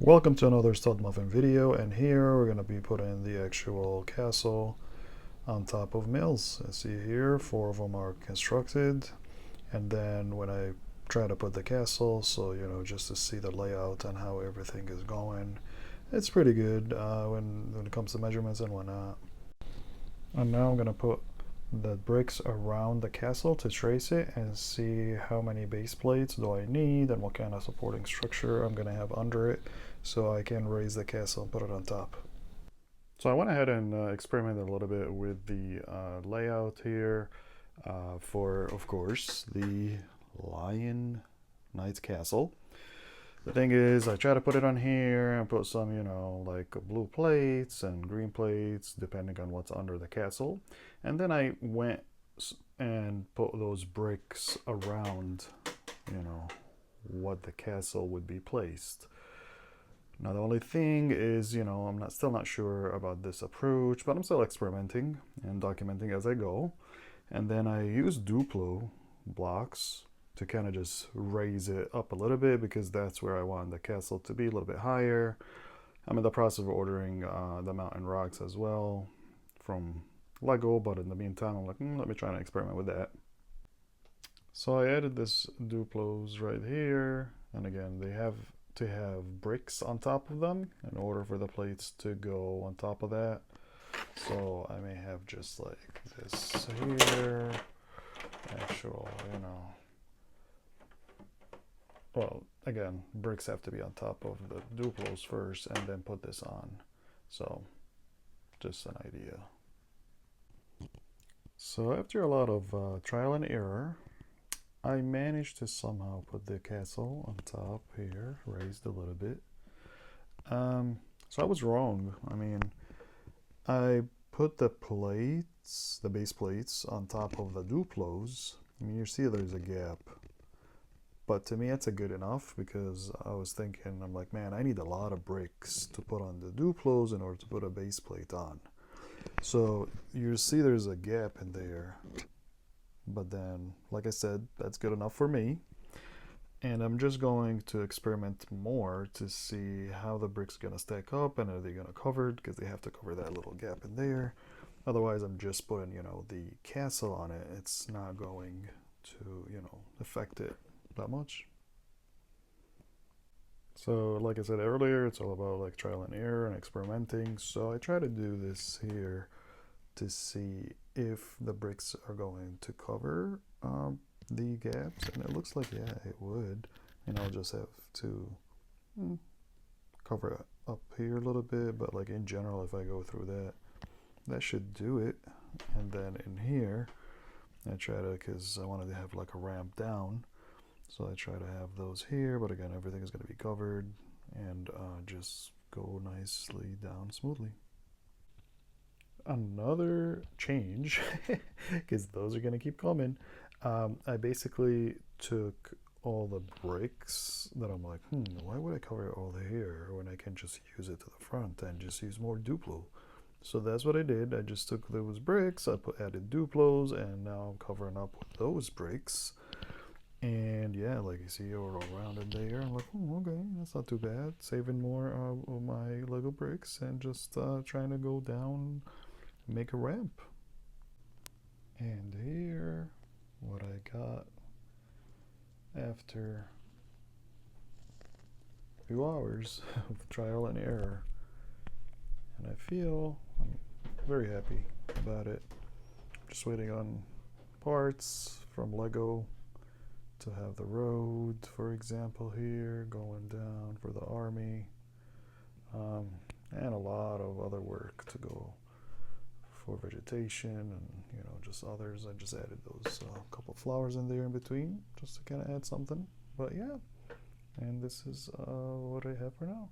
Welcome to another stud muffin video, and here we're going to be putting the actual castle on top of mills. As see here, 4 of them are constructed, and then when I try to put the castle, so just to see the layout and how everything is going, it's pretty good when it comes to measurements and whatnot. And now I'm going to put the bricks around the castle to trace it and see how many base plates do I need and what kind of supporting structure I'm going to have under it so I can raise the castle and put it on top. So I went ahead and experimented a little bit with the layout here for, of course, the Lion Knight's Castle. The thing is, I try to put it on here and put some, like blue plates and green plates, depending on what's under the castle. And then I went and put those bricks around, what the castle would be placed. Now, the only thing is, I'm still not sure about this approach, but I'm still experimenting and documenting as I go. And then I use Duplo blocks to kind of just raise it up a little bit because that's where I want the castle to be, a little bit higher. I'm in the process of ordering the mountain rocks as well from Lego, but in the meantime I'm like, let me try and experiment with that. So I added this Duplos right here, and again they have to have bricks on top of them in order for the plates to go on top of that. So I may have just like this here, actual, well, again, bricks have to be on top of the Duplos first and then put this on. So, just an idea. So after a lot of trial and error, I managed to somehow put the castle on top here, raised a little bit. So I was wrong. I mean, I put the plates, the base plates, on top of the Duplos. I mean, you see there's a gap. But to me, that's a good enough because I was thinking, I'm like, man, I need a lot of bricks to put on the Duplos in order to put a base plate on. So you see there's a gap in there. But then, like I said, that's good enough for me. And I'm just going to experiment more to see how the bricks are going to stack up and are they going to cover it, because they have to cover that little gap in there. Otherwise, I'm just putting, the castle on it. It's not going to, affect it that much. So like I said earlier, it's all about like trial and error and experimenting. So I try to do this here to see if the bricks are going to cover the gaps, and it looks like yeah, it would. And I'll just have to cover it up here a little bit, but like in general, if I go through that, that should do it. And then in here, I try to, because I wanted to have like a ramp down, so I try to have those here, but again, everything is going to be covered and just go nicely down smoothly. Another change, because those are going to keep coming, I basically took all the bricks that I'm like, why would I cover it all here when I can just use it to the front and just use more Duplo? So that's what I did. I just took those bricks, added Duplos, and now I'm covering up with those bricks. And yeah, like you see, all around it there. I'm like, okay, that's not too bad. Saving more of my Lego bricks and just trying to go down, make a ramp. And here, what I got after a few hours of trial and error. And I feel I'm very happy about it. Just waiting on parts from Lego to have the road, for example, here going down for the army, and a lot of other work to go for vegetation and just others. I just added those couple flowers in there in between just to kind of add something. But yeah, and this is what I have for now.